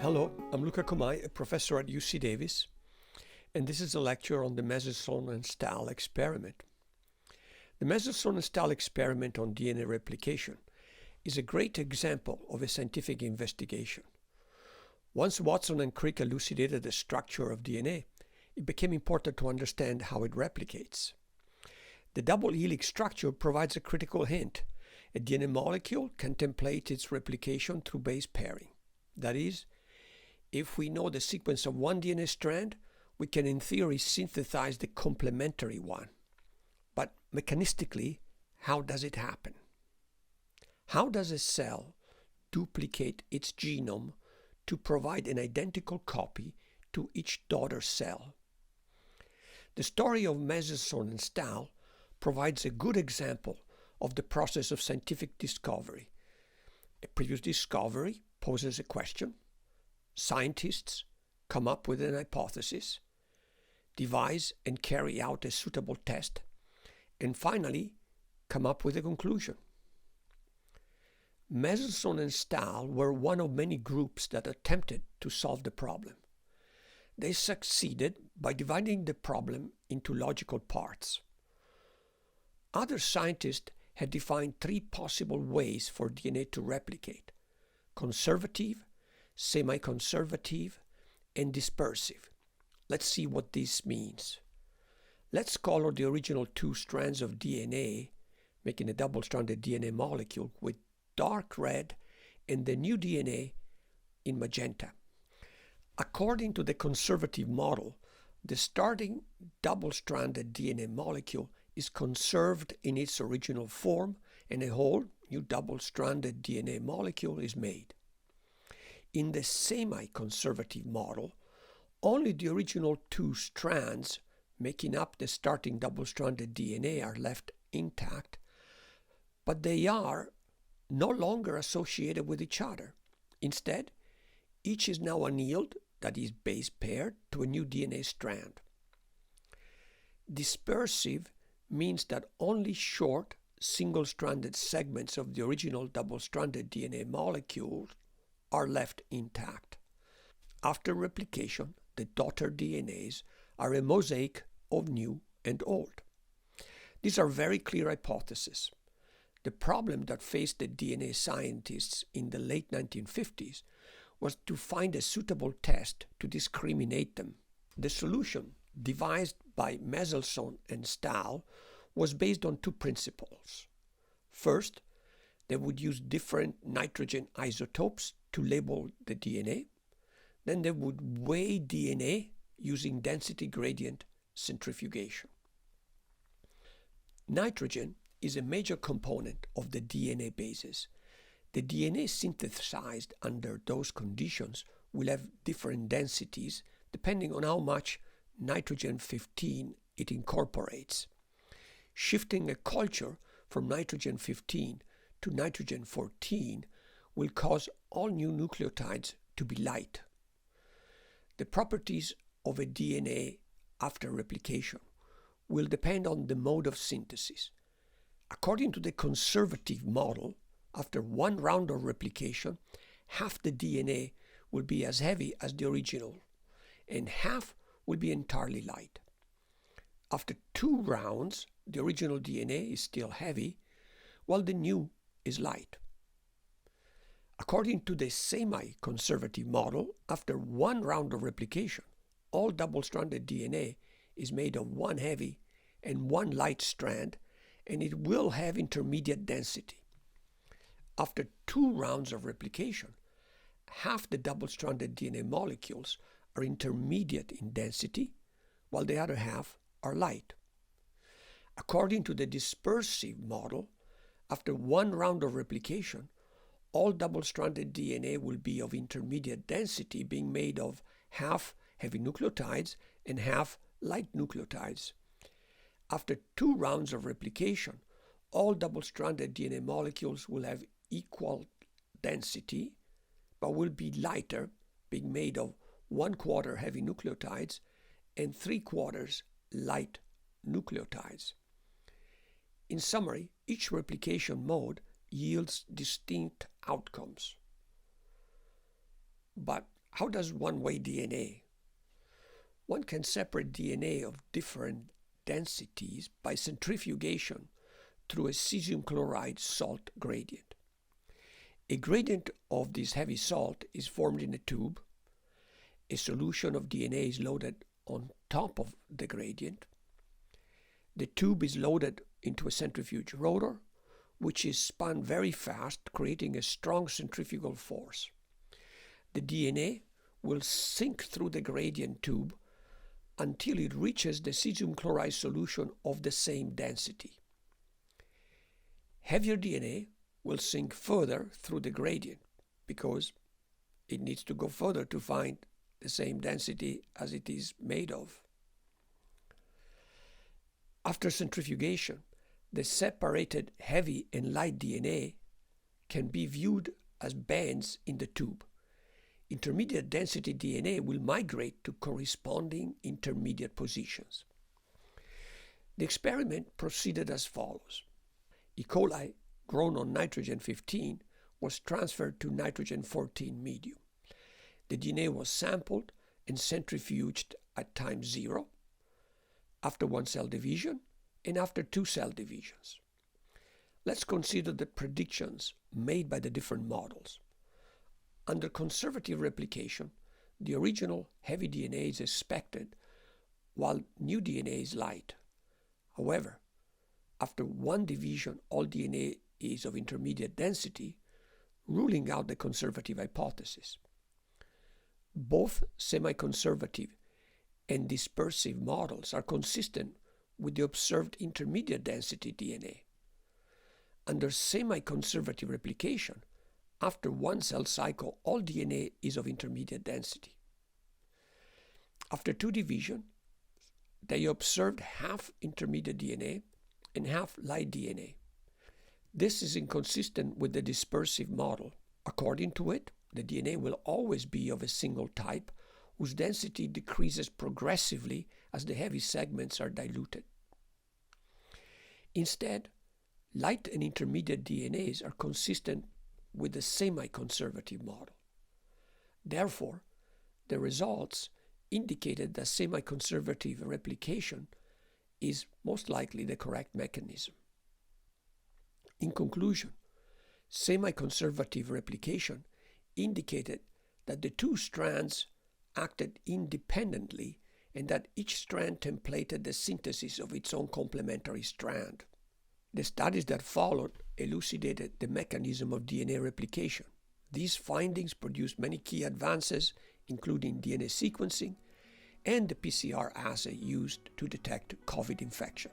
Hello, I'm Luca Comai, a professor at UC Davis, and this is a lecture on the Meselson and Stahl experiment. The Meselson and Stahl experiment on DNA replication is a great example of a scientific investigation. Once Watson and Crick elucidated the structure of DNA, it became important to understand how it replicates. The double helix structure provides a critical hint. A DNA molecule contemplates its replication through base pairing. That is, if we know the sequence of one DNA strand, we can in theory synthesize the complementary one. But mechanistically, how does it happen? How does a cell duplicate its genome to provide an identical copy to each daughter cell? The story of Meselson and Stahl provides a good example of the process of scientific discovery. A previous discovery poses a question. Scientists come up with an hypothesis, devise and carry out a suitable test, and finally come up with a conclusion. Meselson and Stahl were one of many groups that attempted to solve the problem. They succeeded by dividing the problem into logical parts. Other scientists had defined three possible ways for DNA to replicate: conservative, semiconservative, and dispersive. Let's see what this means. Let's color the original two strands of DNA, making a double-stranded DNA molecule, with dark red and the new DNA in magenta. According to the conservative model, the starting double-stranded DNA molecule is conserved in its original form and a whole new double-stranded DNA molecule is made. In the semi-conservative model, only the original two strands making up the starting double-stranded DNA are left intact, but they are no longer associated with each other. Instead, each is now annealed, that is base paired, to a new DNA strand. Dispersive means that only short, single-stranded segments of the original double-stranded DNA molecule are left intact. After replication, the daughter DNAs are a mosaic of new and old. These are very clear hypotheses. The problem that faced the DNA scientists in the late 1950s was to find a suitable test to discriminate them. The solution, devised by Meselson and Stahl, was based on two principles. First, they would use different nitrogen isotopes to label the DNA. Then they would weigh DNA using density gradient centrifugation. Nitrogen is a major component of the DNA bases. The DNA synthesized under those conditions will have different densities depending on how much nitrogen-15 it incorporates. Shifting a culture from nitrogen-15 to nitrogen-14 will cause all new nucleotides to be light. The properties of a DNA after replication will depend on the mode of synthesis. According to the conservative model, after one round of replication, half the DNA will be as heavy as the original, and half will be entirely light. After two rounds, the original DNA is still heavy, while the new is light. According to the semi-conservative model, after one round of replication, all double-stranded DNA is made of one heavy and one light strand, and it will have intermediate density. After two rounds of replication, half the double-stranded DNA molecules are intermediate in density, while the other half are light. According to the dispersive model, after one round of replication, all double-stranded DNA will be of intermediate density, being made of half heavy nucleotides and half light nucleotides. After two rounds of replication, all double-stranded DNA molecules will have equal density, but will be lighter, being made of 1/4 heavy nucleotides and 3/4 light nucleotides. In summary, each replication mode yields distinct outcomes. But How does one weigh DNA? One can separate DNA of different densities by centrifugation through a cesium chloride salt gradient. A gradient of this heavy salt is formed in a tube. A solution of DNA is loaded on top of the gradient. The tube is loaded into a centrifuge rotor, which is spun very fast, creating a strong centrifugal force. The DNA will sink through the gradient tube until it reaches the cesium chloride solution of the same density. Heavier DNA will sink further through the gradient because it needs to go further to find the same density as it is made of. After centrifugation, the separated heavy and light DNA can be viewed as bands in the tube. Intermediate density DNA will migrate to corresponding intermediate positions. The experiment proceeded as follows. E. coli, grown on nitrogen 15, was transferred to nitrogen 14 medium. The DNA was sampled and centrifuged at time 0, after one cell division, and after two cell divisions. Let's consider the predictions made by the different models. Under conservative replication, the original heavy DNA is expected, while new DNA is light. However, after one division, all DNA is of intermediate density, ruling out the conservative hypothesis. Both semiconservative and dispersive models are consistent with the observed intermediate density DNA. Under semiconservative replication, after one cell cycle, all DNA is of intermediate density. After two division, they observed half intermediate DNA and half light DNA. This is inconsistent with the dispersive model. According to it, the DNA will always be of a single type whose density decreases progressively as the heavy segments are diluted. Instead, light and intermediate DNAs are consistent with the semi-conservative model. Therefore, the results indicated that semi-conservative replication is most likely the correct mechanism. In conclusion, semi-conservative replication indicated that the two strands acted independently and that each strand templated the synthesis of its own complementary strand. The studies that followed elucidated the mechanism of DNA replication. These findings produced many key advances, including DNA sequencing and the PCR assay used to detect COVID infection.